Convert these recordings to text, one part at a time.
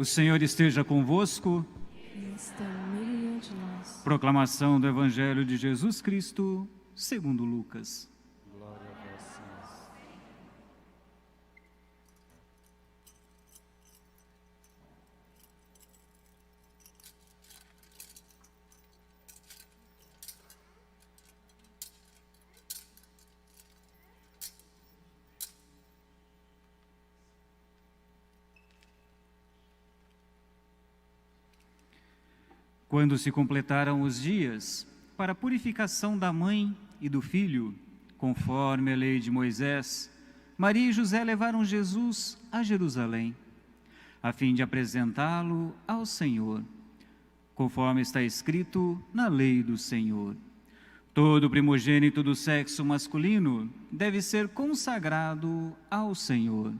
O Senhor esteja convosco. Ele está no meio de nós. Proclamação do Evangelho de Jesus Cristo, segundo Lucas. Glória a vós, Senhor. Quando se completaram os dias para a purificação da mãe e do filho, conforme a lei de Moisés, Maria e José levaram Jesus a Jerusalém, a fim de apresentá-lo ao Senhor, conforme está escrito na lei do Senhor. Todo primogênito do sexo masculino deve ser consagrado ao Senhor.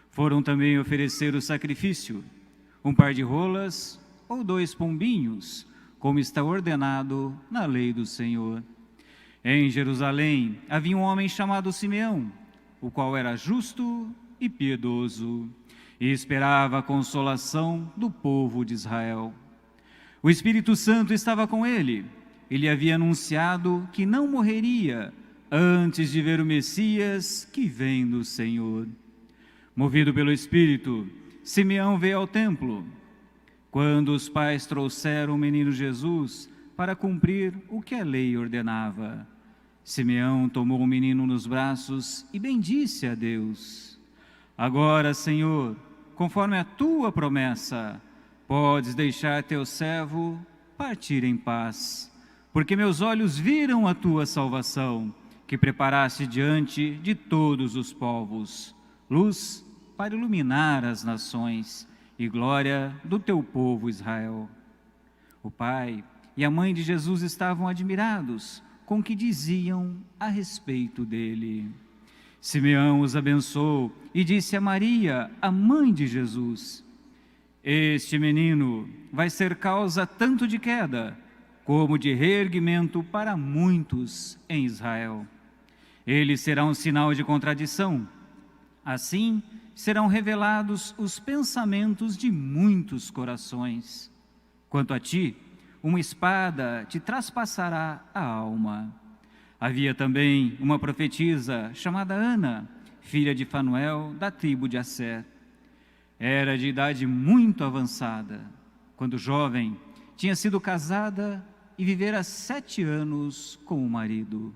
Foram também oferecer o sacrifício, um par de rolas ou 2 pombinhos, como está ordenado na lei do Senhor. Em Jerusalém havia um homem chamado Simeão, o qual era justo e piedoso, e esperava a consolação do povo de Israel. O Espírito Santo estava com ele, e lhe havia anunciado que não morreria antes de ver o Messias que vem do Senhor. Movido pelo Espírito, Simeão veio ao templo. Quando os pais trouxeram o menino Jesus para cumprir o que a lei ordenava, Simeão tomou o menino nos braços e bendisse a Deus. Agora, Senhor, conforme a tua promessa, podes deixar teu servo partir em paz, porque meus olhos viram a tua salvação, que preparaste diante de todos os povos, luz para iluminar as nações e glória do teu povo Israel. O pai e a mãe de Jesus estavam admirados com o que diziam a respeito dele. Simeão os abençoou e disse a Maria, a mãe de Jesus: Este menino vai ser causa tanto de queda como de reerguimento para muitos em Israel. Ele será um sinal de contradição. Assim, serão revelados os pensamentos de muitos corações. Quanto a ti, uma espada te traspassará a alma. Havia também uma profetisa chamada Ana, filha de Fanuel, da tribo de Asser. Era de idade muito avançada. Quando jovem, tinha sido casada e vivera 7 anos com o marido.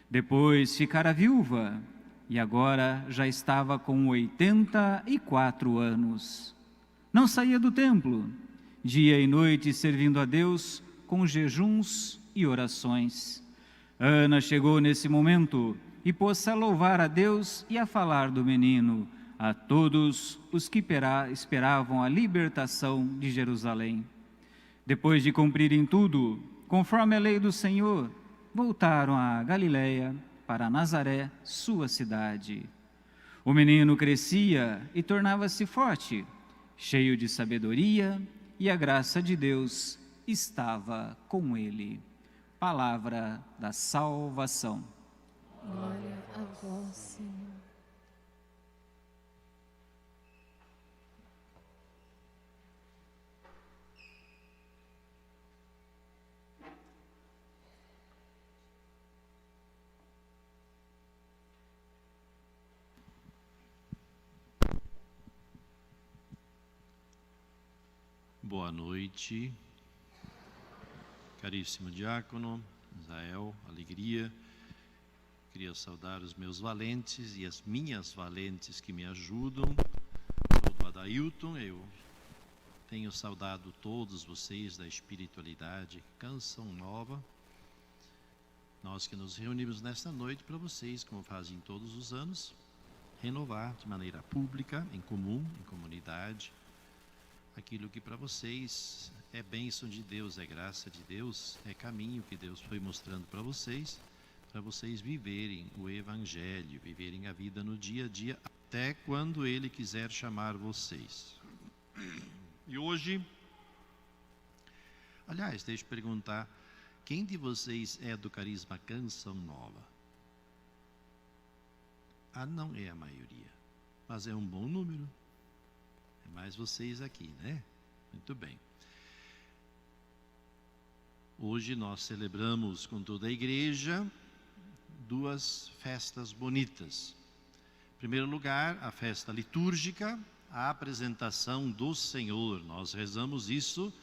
Depois ficara viúva, e agora já estava com 84 anos. Não saía do templo, dia e noite servindo a Deus com jejuns e orações. Ana chegou nesse momento e pôs-se a louvar a Deus e a falar do menino a todos os que esperavam a libertação de Jerusalém. Depois de cumprirem tudo, conforme a lei do Senhor, voltaram a Galiléia, para Nazaré, sua cidade. O menino crescia e tornava-se forte, cheio de sabedoria, e a graça de Deus estava com ele. Palavra da salvação. Glória a vós, Senhor. Boa noite, caríssimo diácono, Israel, alegria. Queria saudar os meus valentes e as minhas valentes que me ajudam. Sou do Adailton, eu tenho saudado todos vocês da espiritualidade, Canção Nova. Nós que nos reunimos nesta noite para vocês, como fazem todos os anos, renovar de maneira pública, em comum, em comunidade, aquilo que para vocês é bênção de Deus, é graça de Deus, é caminho que Deus foi mostrando para vocês viverem o Evangelho, viverem a vida no dia a dia, até quando Ele quiser chamar vocês. E hoje, aliás, deixa eu perguntar, quem de vocês é do carisma Canção Nova? Não é a maioria, mas é um bom número. mais vocês aqui, né? Muito bem. Hoje nós celebramos com toda a igreja 2 festas bonitas. Em primeiro lugar, a festa litúrgica, a apresentação do Senhor. Nós rezamos isso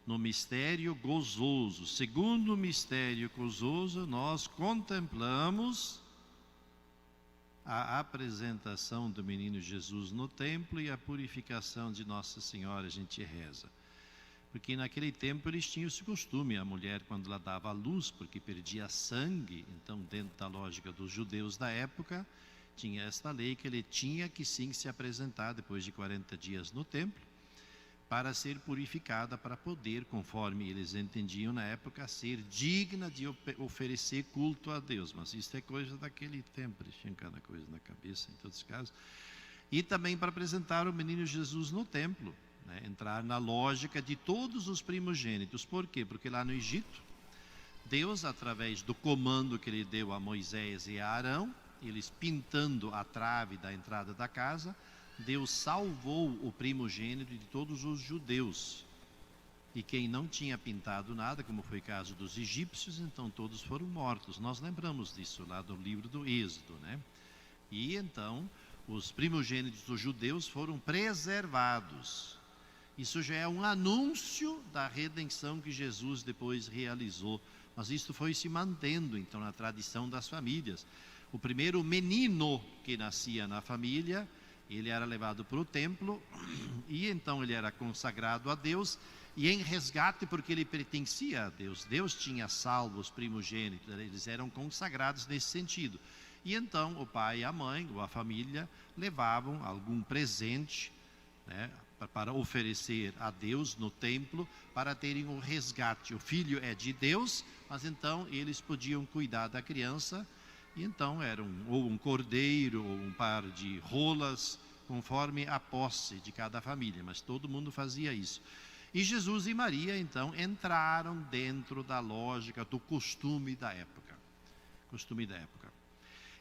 no mistério gozoso. Segundo mistério gozoso, nós contemplamos a apresentação do menino Jesus no templo e a purificação de Nossa Senhora. A gente reza. Porque naquele tempo eles tinham esse costume, a mulher quando ela dava à luz, porque perdia sangue, então dentro da lógica dos judeus da época, tinha esta lei que ele tinha que sim se apresentar depois de 40 dias no templo, para ser purificada, para poder, conforme eles entendiam na época, ser digna de oferecer culto a Deus. Mas isso é coisa daquele tempo, eles tinham cada coisa na cabeça em todos os casos. E também para apresentar o menino Jesus no templo. Entrar na lógica de todos os primogênitos. Por quê? Porque lá no Egito, Deus, através do comando que ele deu a Moisés e a Arão, eles pintando a trave da entrada da casa, Deus salvou o primogênito de todos os judeus. E quem não tinha pintado nada, como foi o caso dos egípcios, então todos foram mortos. Nós lembramos disso lá do livro do Êxodo, né? E então, os primogênitos dos judeus foram preservados. Isso já é um anúncio da redenção que Jesus depois realizou. Mas isso foi se mantendo, então, na tradição das famílias. O primeiro menino que nascia na família, ele era levado para o templo, e então ele era consagrado a Deus, e em resgate, porque ele pertencia a Deus. Deus tinha salvo os primogênitos, eles eram consagrados nesse sentido. E então o pai e a mãe, ou a família, levavam algum presente, né, para oferecer a Deus no templo, para terem um resgate. O filho é de Deus, mas então eles podiam cuidar da criança, e então era ou um cordeiro, ou um par de rolas, conforme a posse de cada família, mas todo mundo fazia isso. E Jesus e Maria então entraram dentro da lógica do costume da época.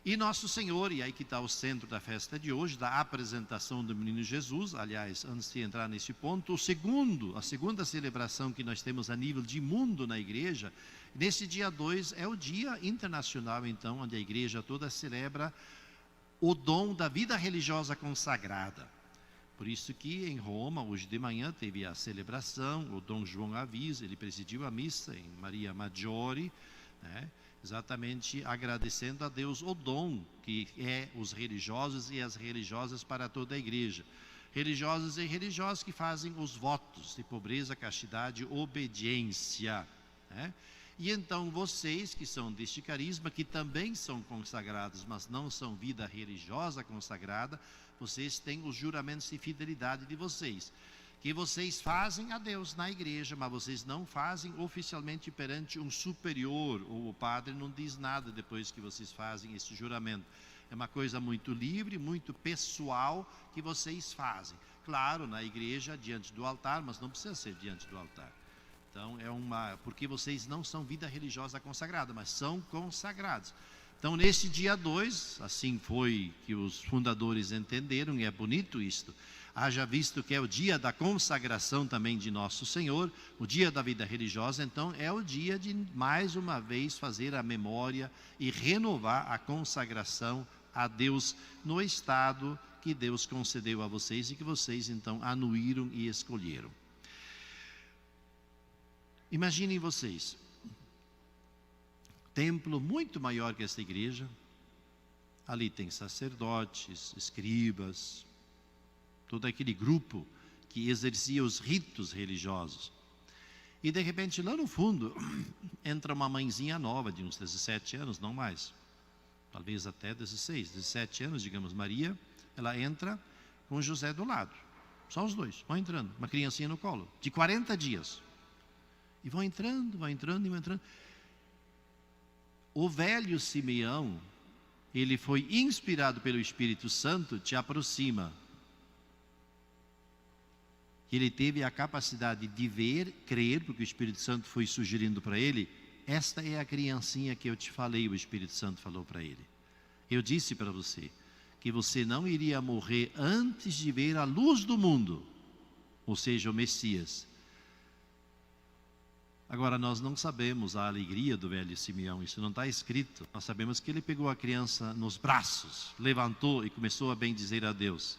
E Nosso Senhor, e aí que está o centro da festa de hoje, da apresentação do menino Jesus. Aliás, antes de entrar nesse ponto, a segunda celebração que nós temos a nível de mundo na igreja, nesse dia 2 é o dia internacional, então, onde a igreja toda celebra o dom da vida religiosa consagrada. Por isso que em Roma, hoje de manhã, teve a celebração, o Dom João Avisa, ele presidiu a missa em Maria Maggiore, né? Exatamente agradecendo a Deus o dom que é os religiosos e as religiosas para toda a igreja. Religiosos e religiosas que fazem os votos de pobreza, castidade, obediência, né? E então vocês que são deste carisma, que também são consagrados, mas não são vida religiosa consagrada, vocês têm os juramentos de fidelidade de vocês, que vocês fazem a Deus na igreja, mas vocês não fazem oficialmente perante um superior, ou o padre não diz nada depois que vocês fazem esse juramento. É uma coisa muito livre, muito pessoal que vocês fazem. Claro, na igreja, diante do altar, mas não precisa ser diante do altar. Então, porque vocês não são vida religiosa consagrada, mas são consagrados. Então, nesse dia 2, assim foi que os fundadores entenderam, e é bonito isto. Haja visto que é o dia da consagração também de Nosso Senhor, o dia da vida religiosa, então é o dia de mais uma vez fazer a memória e renovar a consagração a Deus no estado que Deus concedeu a vocês e que vocês então anuíram e escolheram. Imaginem vocês, templo muito maior que esta igreja, ali tem sacerdotes, escribas, todo aquele grupo que exercia os ritos religiosos. E de repente lá no fundo entra uma mãezinha nova de uns 17 anos, não mais, talvez até 16, 17 anos, digamos, Maria, ela entra com José do lado, só os dois, vão entrando, uma criancinha no colo, de 40 dias, e vão entrando. O velho Simeão, ele foi inspirado pelo Espírito Santo, te aproxima. Ele teve a capacidade de ver, crer, porque o Espírito Santo foi sugerindo para ele, esta é a criancinha que eu te falei, o Espírito Santo falou para ele. Eu disse para você que você não iria morrer antes de ver a luz do mundo, ou seja, o Messias. Agora, nós não sabemos a alegria do velho Simeão, isso não está escrito. Nós sabemos que ele pegou a criança nos braços, levantou e começou a bendizer a Deus.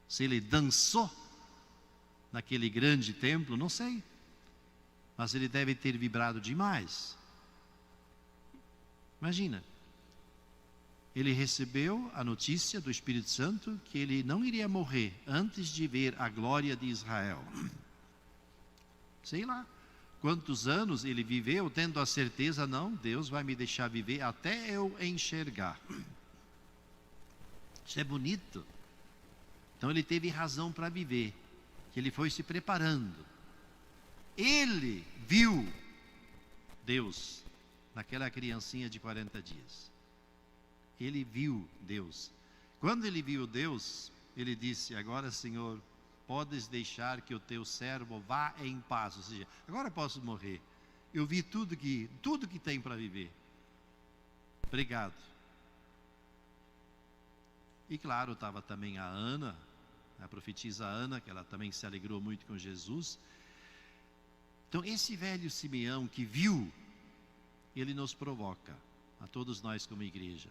Se ele dançou naquele grande templo, não sei, mas ele deve ter vibrado demais. Imagina, ele recebeu a notícia do Espírito Santo que ele não iria morrer antes de ver a glória de Israel. Sei lá quantos anos ele viveu tendo a certeza, não, Deus vai me deixar viver até eu enxergar. Isso é bonito. Então ele teve razão para viver, que ele foi se preparando. Ele viu Deus naquela criancinha de 40 dias. Ele viu Deus. Quando ele viu Deus, ele disse: agora, Senhor, podes deixar que o teu servo vá em paz. Ou seja, agora posso morrer. Eu vi tudo que tem para viver. Obrigado. E claro, estava também a Ana, a profetisa Ana, que ela também se alegrou muito com Jesus. Então, esse velho Simeão que viu, ele nos provoca, a todos nós como igreja.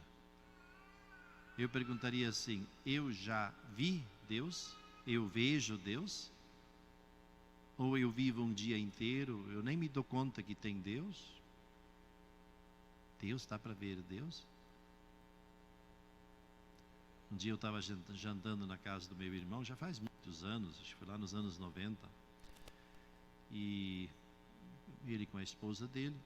Eu perguntaria assim: eu já vi Deus? Eu vejo Deus? Ou eu vivo um dia inteiro, eu nem me dou conta que tem Deus? Deus está para ver Deus? Um dia eu estava jantando na casa do meu irmão, já faz muitos anos, acho que foi lá nos anos 90. E ele com a esposa dele.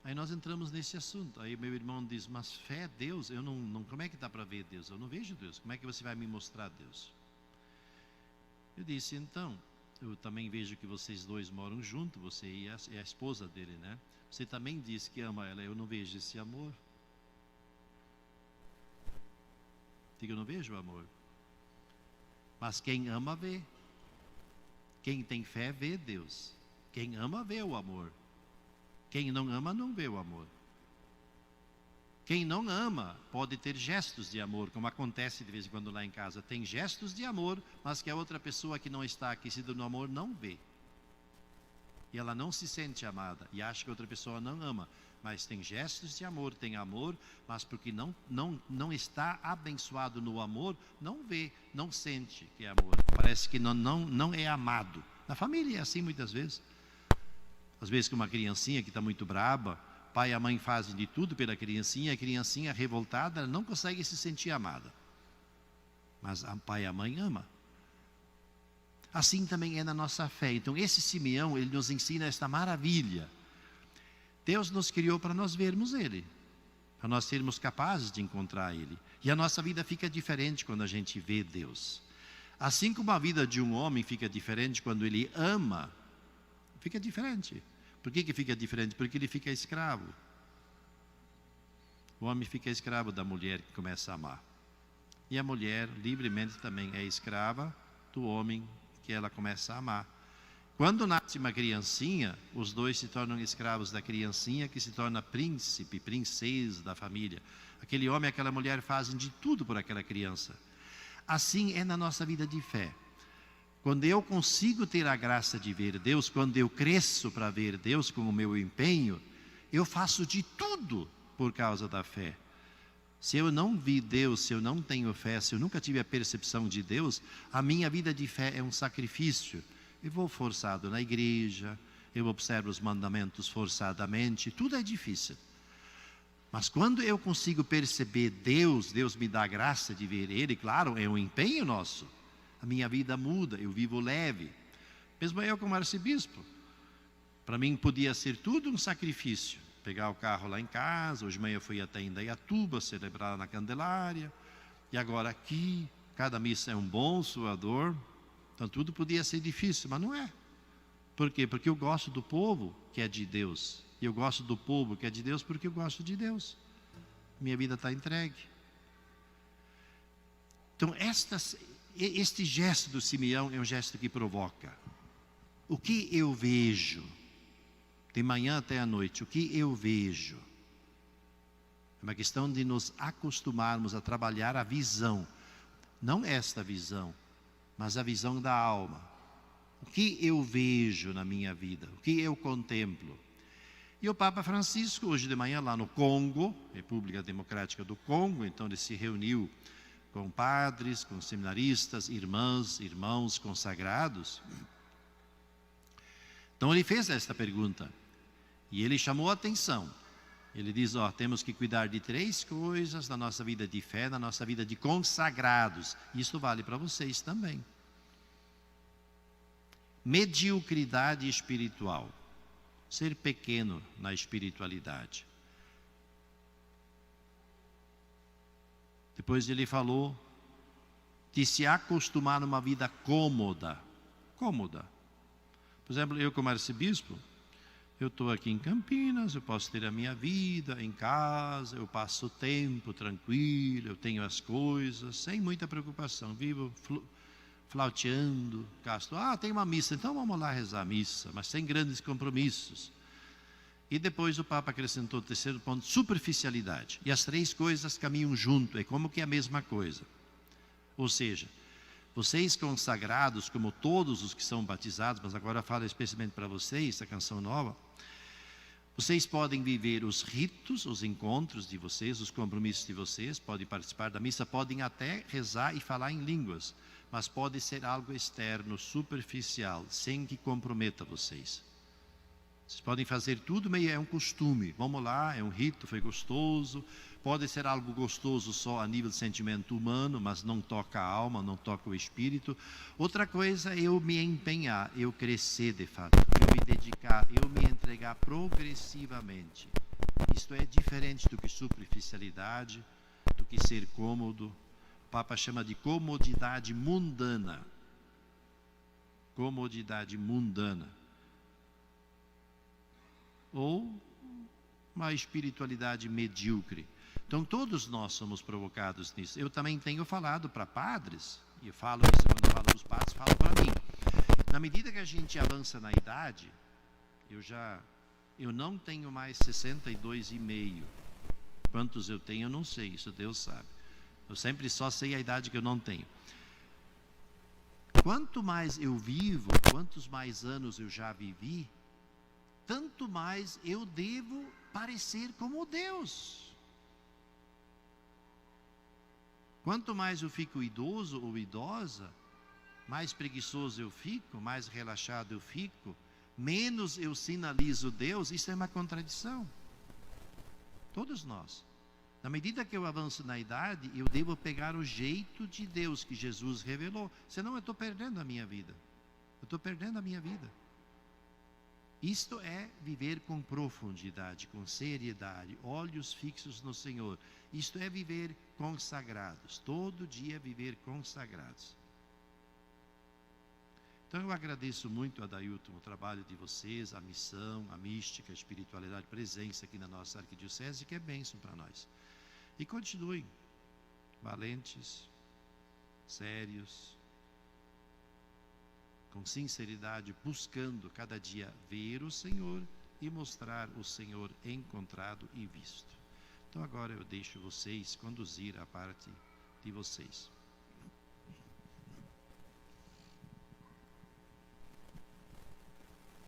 Aí nós entramos nesse assunto. Aí meu irmão diz: mas fé é Deus? Eu não, como é que dá para ver Deus? Eu não vejo Deus. Como é que você vai me mostrar Deus? Eu disse: então, eu também vejo que vocês dois moram juntos, você e a esposa dele, né? Você também diz que ama ela. Eu não vejo esse amor. Digo, eu não vejo o amor. Mas quem ama vê. Quem tem fé vê Deus. Quem ama vê o amor. Quem não ama não vê o amor. Quem não ama pode ter gestos de amor, como acontece de vez em quando lá em casa. Tem gestos de amor, mas que a outra pessoa que não está aquecida no amor não vê. E ela não se sente amada e acha que a outra pessoa não ama. Mas tem gestos de amor, tem amor, mas porque não está abençoado no amor, não vê, não sente que é amor. Parece que não é amado. Na família é assim muitas vezes. Às vezes com uma criancinha que está muito braba, pai e a mãe fazem de tudo pela criancinha, a criancinha revoltada não consegue se sentir amada. Mas o pai e a mãe ama. Assim também é na nossa fé. Então esse Simeão, ele nos ensina esta maravilha. Deus nos criou para nós vermos Ele, para nós sermos capazes de encontrar Ele. E a nossa vida fica diferente quando a gente vê Deus. Assim como a vida de um homem fica diferente quando ele ama, fica diferente. Por que fica diferente? Porque ele fica escravo. O homem fica escravo da mulher que começa a amar. E a mulher livremente também é escrava do homem que ela começa a amar. Quando nasce uma criancinha, os dois se tornam escravos da criancinha, que se torna príncipe, princesa da família. Aquele homem e aquela mulher fazem de tudo por aquela criança. Assim é na nossa vida de fé. Quando eu consigo ter a graça de ver Deus, quando eu cresço para ver Deus com o meu empenho, eu faço de tudo por causa da fé. Se eu não vi Deus, se eu não tenho fé, se eu nunca tive a percepção de Deus, a minha vida de fé é um sacrifício. Eu vou forçado na igreja, eu observo os mandamentos forçadamente, tudo é difícil. Mas quando eu consigo perceber Deus, Deus me dá a graça de ver Ele, claro, é um empenho nosso. A minha vida muda, eu vivo leve. Mesmo eu como arcebispo. Para mim podia ser tudo um sacrifício. Pegar o carro lá em casa, hoje de manhã eu fui até Indaiatuba, celebrar na Candelária. E agora aqui, cada missa é um bom suador. Então tudo podia ser difícil, mas não é. Por quê? Porque eu gosto do povo que é de Deus. E eu gosto do povo que é de Deus porque eu gosto de Deus. Minha vida está entregue. Então este gesto do Simeão é um gesto que provoca. O que eu vejo? De manhã até a noite, o que eu vejo? É uma questão de nos acostumarmos a trabalhar a visão. Não esta visão, mas a visão da alma. O que eu vejo na minha vida? O que eu contemplo? E o Papa Francisco, hoje de manhã, lá no Congo, República Democrática do Congo, então ele se reuniu com padres, com seminaristas, irmãs, irmãos consagrados. Então ele fez esta pergunta e ele chamou a atenção. Ele diz, temos que cuidar de 3 coisas na nossa vida de fé, na nossa vida de consagrados. Isso vale para vocês também. Mediocridade espiritual. Ser pequeno na espiritualidade. Depois ele falou de se acostumar numa vida cômoda. Cômoda. Por exemplo, eu como arcebispo, eu estou aqui em Campinas, eu posso ter a minha vida em casa, eu passo o tempo tranquilo, eu tenho as coisas, sem muita preocupação, vivo flauteando, gasto, tem uma missa, então vamos lá rezar a missa, mas sem grandes compromissos. E depois o Papa acrescentou o 3º ponto, superficialidade. E as 3 coisas caminham junto, é como que é a mesma coisa. Ou seja, vocês consagrados, como todos os que são batizados, mas agora falo especialmente para vocês, a canção nova, vocês podem viver os ritos, os encontros de vocês, os compromissos de vocês, podem participar da missa, podem até rezar e falar em línguas, mas pode ser algo externo, superficial, sem que comprometa vocês. Vocês podem fazer tudo, mas é um costume. Vamos lá, é um rito, foi gostoso. Pode ser algo gostoso só a nível de sentimento humano, mas não toca a alma, não toca o espírito. Outra coisa é eu me empenhar, eu crescer de fato, eu me dedicar, eu me entregar progressivamente. Isto é diferente do que superficialidade, do que ser cômodo. O Papa chama de comodidade mundana. Comodidade mundana. Ou uma espiritualidade medíocre. Então todos nós somos provocados nisso. Eu também tenho falado para padres, e eu falo isso quando eu falo dos padres, falo para mim. Na medida que a gente avança na idade, eu não tenho mais 62,5. Quantos eu tenho, eu não sei, isso Deus sabe. Eu sempre só sei a idade que eu não tenho. Quanto mais eu vivo, quantos mais anos eu já vivi, tanto mais eu devo parecer como Deus. Quanto mais eu fico idoso ou idosa, mais preguiçoso eu fico, mais relaxado eu fico, menos eu sinalizo Deus. Isso é uma contradição. Todos nós. Na medida que eu avanço na idade, eu devo pegar o jeito de Deus que Jesus revelou. Senão eu estou perdendo a minha vida. Eu estou perdendo a minha vida. Isto é viver com profundidade, com seriedade, olhos fixos no Senhor. Isto é viver consagrados, todo dia viver consagrados. Então eu agradeço muito a Adailton, o trabalho de vocês, a missão, a mística, a espiritualidade, a presença aqui na nossa arquidiocese, que é bênção para nós. E continuem valentes, sérios, com sinceridade, buscando cada dia ver o Senhor e mostrar o Senhor encontrado e visto. Então agora eu deixo vocês conduzir a parte de vocês.